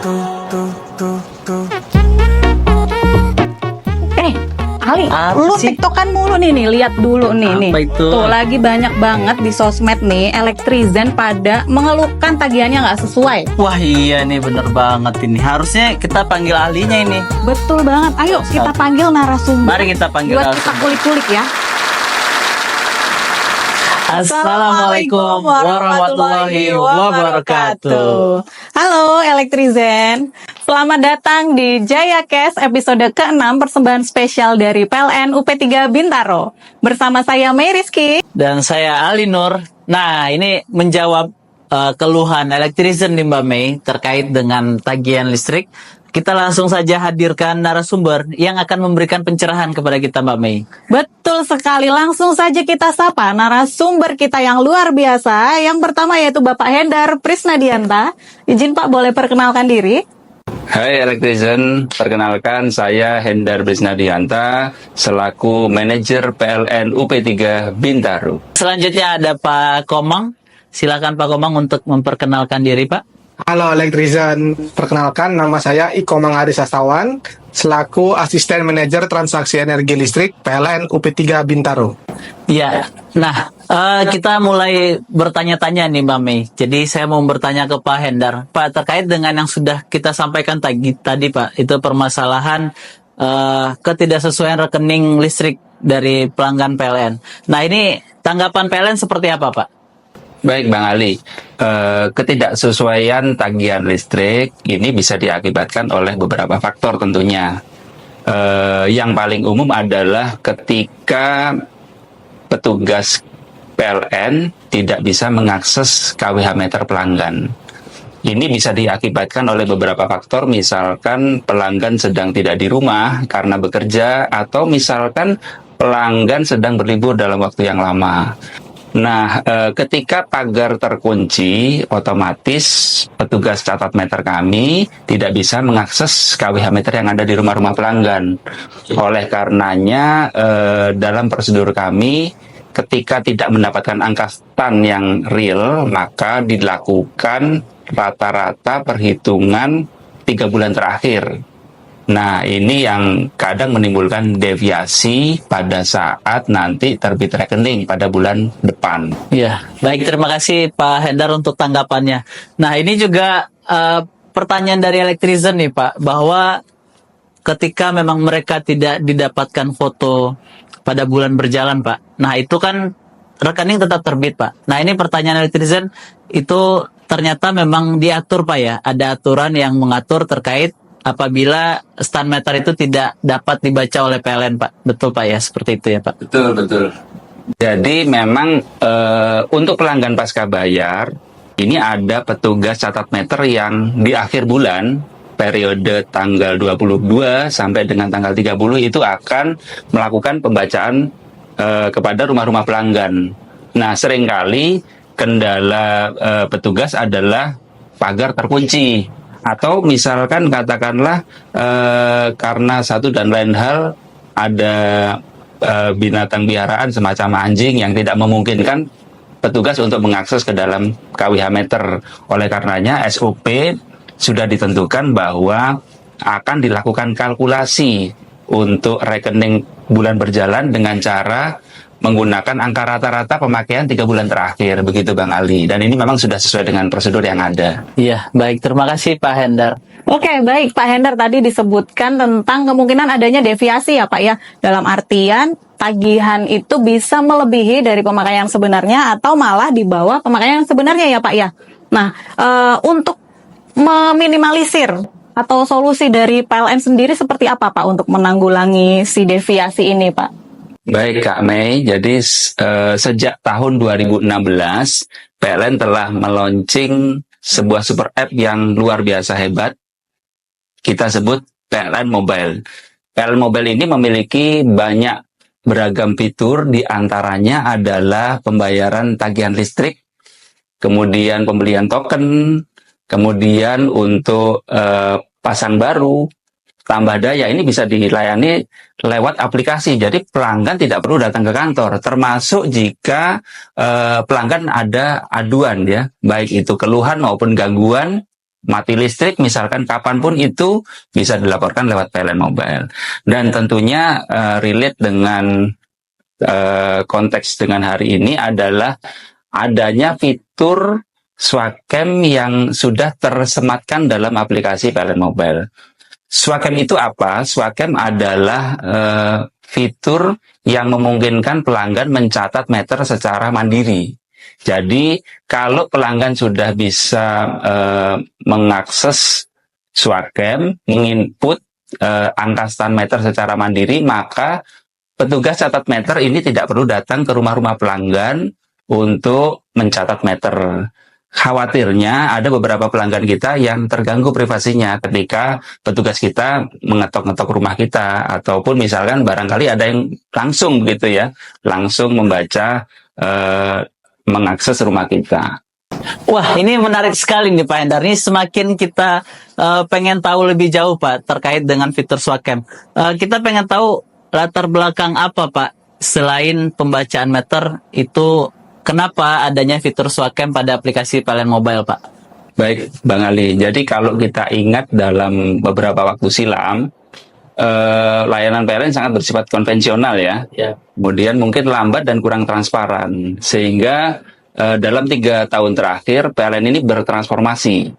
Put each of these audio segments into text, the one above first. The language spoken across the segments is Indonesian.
Ali, Apa lu sih? tiktokan mulu nih, lihat dulu nih. Apa itu? Tuh lagi banyak banget di sosmed nih, Elektrizen pada mengeluhkan tagihannya nggak sesuai. Wah iya nih bener banget ini. Harusnya kita panggil ahlinya ini. Betul banget. Ayo kita panggil narasumber. Mari kita panggil buat kita narasumber. kulik-kulik ya. Assalamualaikum warahmatullahi wabarakatuh. Halo Elektrizen, selamat datang di JayaCast episode ke-6 persembahan spesial dari PLN UP3 Bintaro. Bersama saya Mei Rizky. Dan saya Ali Nur. Nah ini menjawab keluhan Elektrizen nih Mbak Mei terkait dengan tagihan listrik. Kita langsung saja hadirkan narasumber yang akan memberikan pencerahan kepada kita Mbak Mei. Betul sekali, langsung saja kita sapa narasumber kita yang luar biasa. Yang pertama yaitu Bapak Hendar Prisnadianta. Izin Pak, boleh perkenalkan diri? Hai Elektrizen, perkenalkan saya Hendar Brisnadianta selaku manajer PLN UP3 Bintaro. Selanjutnya ada Pak Komang. Silakan Pak Komang untuk memperkenalkan diri Pak. Halo Elektrizen, perkenalkan nama saya Iko Mangari Sastawan selaku asisten manajer transaksi energi listrik PLN UP3 Bintaro. Ya, nah kita mulai bertanya-tanya nih Mbak Mei. Jadi saya mau bertanya ke Pak Hendar, Pak terkait dengan yang sudah kita sampaikan tadi Pak, itu permasalahan ketidaksesuaian rekening listrik dari pelanggan PLN. Nah ini tanggapan PLN seperti apa Pak? Baik Bang Ali, ketidaksesuaian tagihan listrik ini bisa diakibatkan oleh beberapa faktor tentunya. Yang paling umum adalah ketika petugas PLN tidak bisa mengakses KWH meter pelanggan. Ini bisa diakibatkan oleh beberapa faktor, misalkan pelanggan sedang tidak di rumah karena bekerja, atau misalkan pelanggan sedang berlibur dalam waktu yang lama. Nah, ketika pagar terkunci, otomatis petugas catat meter kami tidak bisa mengakses KWH meter yang ada di rumah-rumah pelanggan. Oleh karenanya, dalam prosedur kami, ketika tidak mendapatkan angka stand yang real, maka dilakukan rata-rata perhitungan 3 bulan terakhir. Nah, ini yang kadang menimbulkan deviasi pada saat nanti terbit rekening pada bulan depan. Ya, baik terima kasih Pak Hendar untuk tanggapannya. Nah ini juga pertanyaan dari Elektrizen nih Pak, bahwa ketika memang mereka tidak didapatkan foto pada bulan berjalan Pak, nah itu kan rekening tetap terbit Pak. Nah ini pertanyaan Elektrizen itu ternyata memang diatur Pak ya, ada aturan yang mengatur terkait apabila stand meter itu tidak dapat dibaca oleh PLN Pak. Betul Pak ya, seperti itu ya Pak. Betul, betul. Jadi memang untuk pelanggan pasca bayar, ini ada petugas catat meter yang di akhir bulan, periode tanggal 22 sampai dengan tanggal 30 itu akan melakukan pembacaan kepada rumah-rumah pelanggan. Nah, seringkali kendala petugas adalah pagar terkunci. Atau misalkan katakanlah karena satu dan lain hal ada binatang piaraan semacam anjing yang tidak memungkinkan petugas untuk mengakses ke dalam KWH meter. Oleh karenanya SOP sudah ditentukan bahwa akan dilakukan kalkulasi untuk rekening bulan berjalan dengan cara menggunakan angka rata-rata pemakaian 3 bulan terakhir, begitu Bang Ali. Dan ini memang sudah sesuai dengan prosedur yang ada. Iya, baik. Terima kasih Pak Hendar. Oke, baik Pak Hendar, tadi disebutkan tentang kemungkinan adanya deviasi ya Pak ya. Dalam artian tagihan itu bisa melebihi dari pemakaian sebenarnya atau malah di bawah pemakaian sebenarnya ya Pak ya. Nah, untuk meminimalisir atau solusi dari PLN sendiri seperti apa Pak untuk menanggulangi si deviasi ini Pak? Baik Kak Mei, jadi sejak tahun 2016 PLN telah meluncing sebuah super app yang luar biasa hebat. Kita sebut PLN Mobile. PLN Mobile ini memiliki banyak beragam fitur, di antaranya adalah pembayaran tagihan listrik, kemudian pembelian token, kemudian untuk pasang baru, tambah daya, ini bisa dilayani lewat aplikasi. Jadi pelanggan tidak perlu datang ke kantor, termasuk jika pelanggan ada aduan ya, baik itu keluhan maupun gangguan mati listrik misalkan kapanpun itu bisa dilaporkan lewat PLN Mobile. Dan tentunya relate dengan konteks dengan hari ini adalah adanya fitur Swacam yang sudah tersematkan dalam aplikasi PLN Mobile. Swacam itu apa? Swacam adalah fitur yang memungkinkan pelanggan mencatat meter secara mandiri. Jadi kalau pelanggan sudah bisa mengakses Swacam, menginput angka stand meter secara mandiri, maka petugas catat meter ini tidak perlu datang ke rumah-rumah pelanggan untuk mencatat meter. Khawatirnya ada beberapa pelanggan kita yang terganggu privasinya ketika petugas kita mengetok-ngetok rumah kita, ataupun misalkan barangkali ada yang langsung begitu ya, langsung membaca, mengakses rumah kita. Wah, ini menarik sekali nih Pak Hendar. Ini semakin kita pengen tahu lebih jauh Pak terkait dengan fitur Swacam. Kita pengen tahu latar belakang apa Pak selain pembacaan meter itu. Kenapa adanya fitur Swacam pada aplikasi PLN Mobile, Pak? Baik, Bang Ali. Jadi kalau kita ingat dalam beberapa waktu silam, layanan PLN sangat bersifat konvensional ya. Kemudian mungkin lambat dan kurang transparan. Sehingga dalam 3 tahun terakhir, PLN ini bertransformasi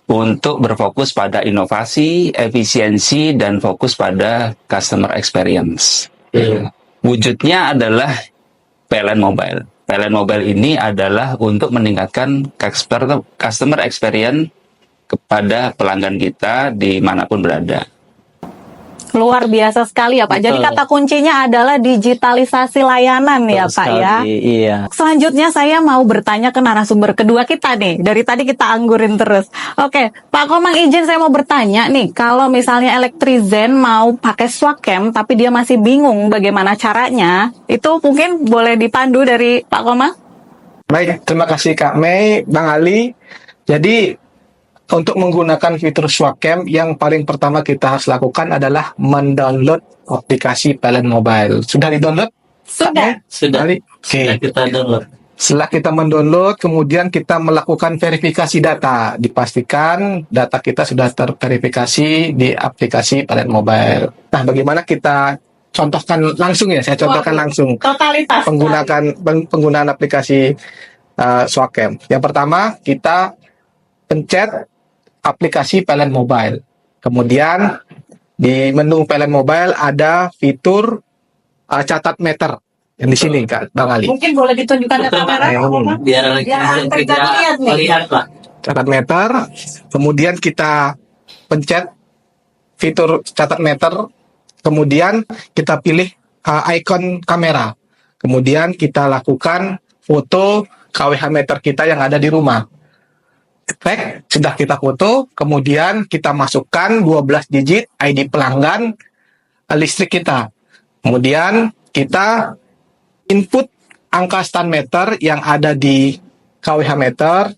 untuk berfokus pada inovasi, efisiensi, dan fokus pada customer experience. Wujudnya adalah PLN Mobile. PLN Mobile ini adalah untuk meningkatkan customer experience kepada pelanggan kita dimanapun berada. Luar biasa sekali ya Pak. Jadi kata kuncinya adalah digitalisasi layanan ya Pak ya. Iya. Selanjutnya saya mau bertanya ke narasumber kedua kita nih. Dari tadi kita anggurin terus. Oke, Pak Komang izin saya mau bertanya nih. Kalau misalnya Elektrizen mau pakai Swacam tapi dia masih bingung bagaimana caranya, itu mungkin boleh dipandu dari Pak Komang? Baik, terima kasih Kak Mei, Bang Ali. Jadi untuk menggunakan fitur Swacam, yang paling pertama kita harus lakukan adalah mendownload aplikasi PLN Mobile. Sudah di-download? Sudah. Sudah. Oke. Kita download. Setelah kita mendownload, kemudian kita melakukan verifikasi data. Dipastikan data kita sudah terverifikasi di aplikasi PLN Mobile. Nah, bagaimana kita contohkan langsung ya? Saya contohkan langsung. Totalitas. Penggunaan aplikasi Swacam. Yang pertama, kita pencet aplikasi PLN Mobile. Kemudian di menu PLN Mobile ada fitur catat meter. Yang di sini Kak Bang Ali. Mungkin boleh ditunjukkan ke kamera. Biar Elektrizen tidak melihat, Pak. Catat meter. Kemudian kita pencet fitur catat meter. Kemudian kita pilih icon kamera. Kemudian kita lakukan foto KWH meter kita yang ada di rumah. Sudah kita foto, kemudian kita masukkan 12 digit ID pelanggan listrik kita. Kemudian kita input angka stand meter yang ada di KWH meter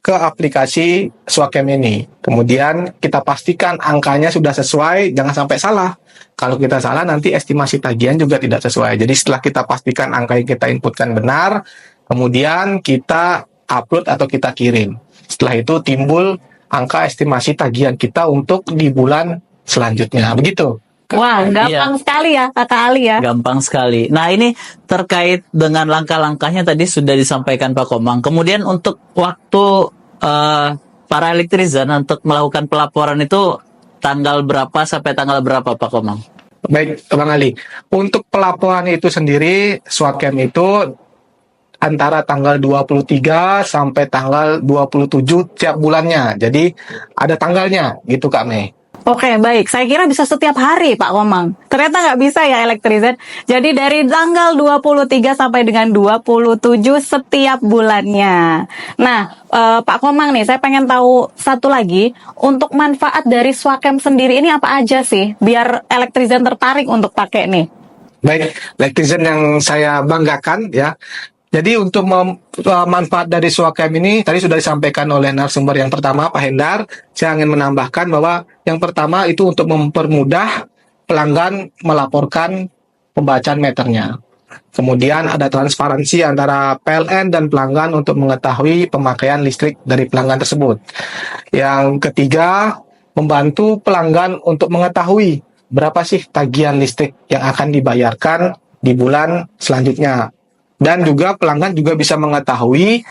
ke aplikasi Swacam ini. Kemudian kita pastikan angkanya sudah sesuai, jangan sampai salah. Kalau kita salah nanti estimasi tagihan juga tidak sesuai. Jadi setelah kita pastikan angka yang kita inputkan benar, kemudian kita upload atau kita kirim. Setelah itu timbul angka estimasi tagihan kita untuk di bulan selanjutnya. Begitu. Wah, gampang sekali ya Kakak Ali ya. Gampang sekali. Nah, ini terkait dengan langkah-langkahnya tadi sudah disampaikan Pak Komang. Kemudian untuk waktu para Elektrizen untuk melakukan pelaporan itu tanggal berapa sampai tanggal berapa Pak Komang? Baik, Bang Ali. Untuk pelaporan itu sendiri, Swacam itu antara tanggal 23 sampai tanggal 27 tiap bulannya. Jadi ada tanggalnya gitu Kak Mei. Oke, baik. Saya kira bisa setiap hari, Pak Komang. Ternyata nggak bisa ya Elektrizen. Jadi dari tanggal 23 sampai dengan 27 setiap bulannya. Nah, Pak Komang nih, saya pengen tahu satu lagi. Untuk manfaat dari Swacam sendiri ini apa aja sih? Biar Elektrizen tertarik untuk pakai nih. Baik, Elektrizen yang saya banggakan ya. Jadi untuk manfaat dari Swacam ini tadi sudah disampaikan oleh narasumber yang pertama Pak Hendar. Saya ingin menambahkan bahwa yang pertama itu untuk mempermudah pelanggan melaporkan pembacaan meternya. Kemudian ada transparansi antara PLN dan pelanggan untuk mengetahui pemakaian listrik dari pelanggan tersebut. Yang ketiga, membantu pelanggan untuk mengetahui berapa sih tagihan listrik yang akan dibayarkan di bulan selanjutnya. Dan juga pelanggan juga bisa mengetahui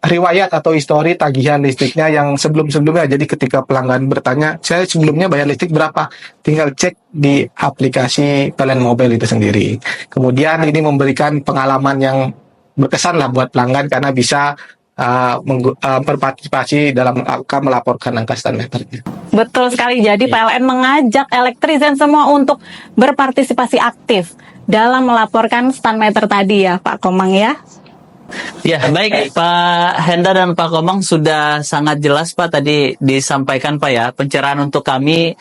riwayat atau histori tagihan listriknya yang sebelum-sebelumnya. Jadi ketika pelanggan bertanya, saya sebelumnya bayar listrik berapa? Tinggal cek di aplikasi PLN Mobile itu sendiri. Kemudian ini memberikan pengalaman yang berkesan lah buat pelanggan karena bisa berpartisipasi dalam angka melaporkan angka stand meternya. Betul sekali. Jadi PLN mengajak elektrisen semua untuk berpartisipasi aktif dalam melaporkan stand meter tadi ya, Pak Komang ya. Ya, baik Pak Hendar dan Pak Komang sudah sangat jelas Pak tadi disampaikan Pak ya pencerahan untuk kami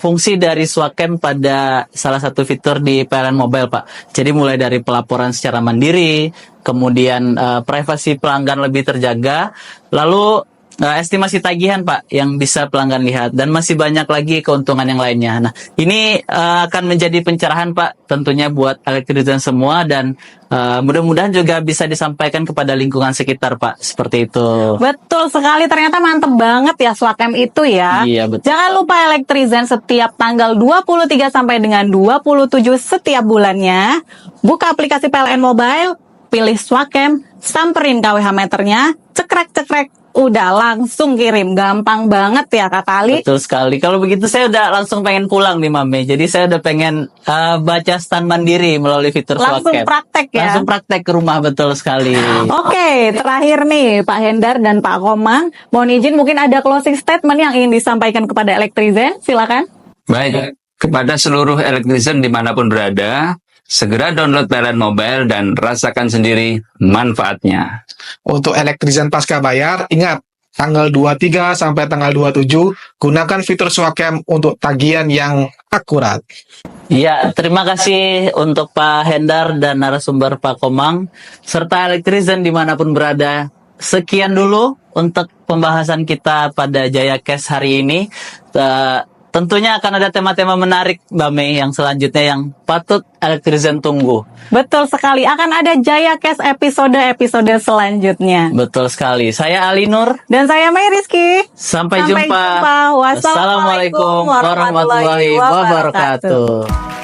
fungsi dari Swakem pada salah satu fitur di PLN Mobile Pak. Jadi mulai dari pelaporan secara mandiri, kemudian privasi pelanggan lebih terjaga, lalu estimasi tagihan Pak yang bisa pelanggan lihat dan masih banyak lagi keuntungan yang lainnya. Nah, ini akan menjadi pencerahan Pak tentunya buat elektrisian semua dan mudah-mudahan juga bisa disampaikan kepada lingkungan sekitar Pak seperti itu. Betul sekali, ternyata mantep banget ya Swakem itu ya. Iya, betul. Jangan lupa elektrisian setiap tanggal 23 sampai dengan 27 setiap bulannya buka aplikasi PLN Mobile, pilih Swakem, samperin KWH meternya, cekrek-cekrek, udah langsung kirim. Gampang banget ya Kak Ali. Betul sekali. Kalau begitu saya udah langsung pengen pulang nih Mame. Jadi saya udah pengen baca stand mandiri melalui fitur Langsung Swakem. praktek ya. Langsung praktek ke rumah, betul sekali. Oke, terakhir nih Pak Hendar dan Pak Komang, mohon izin mungkin ada closing statement yang ingin disampaikan kepada elektrisian, silakan. Baik, kepada seluruh elektrisian dimanapun berada, segera download PLN Mobile dan rasakan sendiri manfaatnya. Untuk elektrisian pasca bayar, ingat, tanggal 23 sampai tanggal 27, gunakan fitur Swakem untuk tagihan yang akurat. Ya, terima kasih untuk Pak Hendar dan narasumber Pak Komang, serta elektrisian dimanapun berada. Sekian dulu untuk pembahasan kita pada Jaya Cash hari ini. Tentunya akan ada tema-tema menarik Mbak Mei yang selanjutnya yang patut elektrisian tunggu. Betul sekali, akan ada Jaya Cash episode-episode selanjutnya. Betul sekali. Saya Ali Nur. Dan saya Mei Rizky. Sampai jumpa. Wassalamualaikum Wassalamualaikum warahmatullahi wabarakatuh.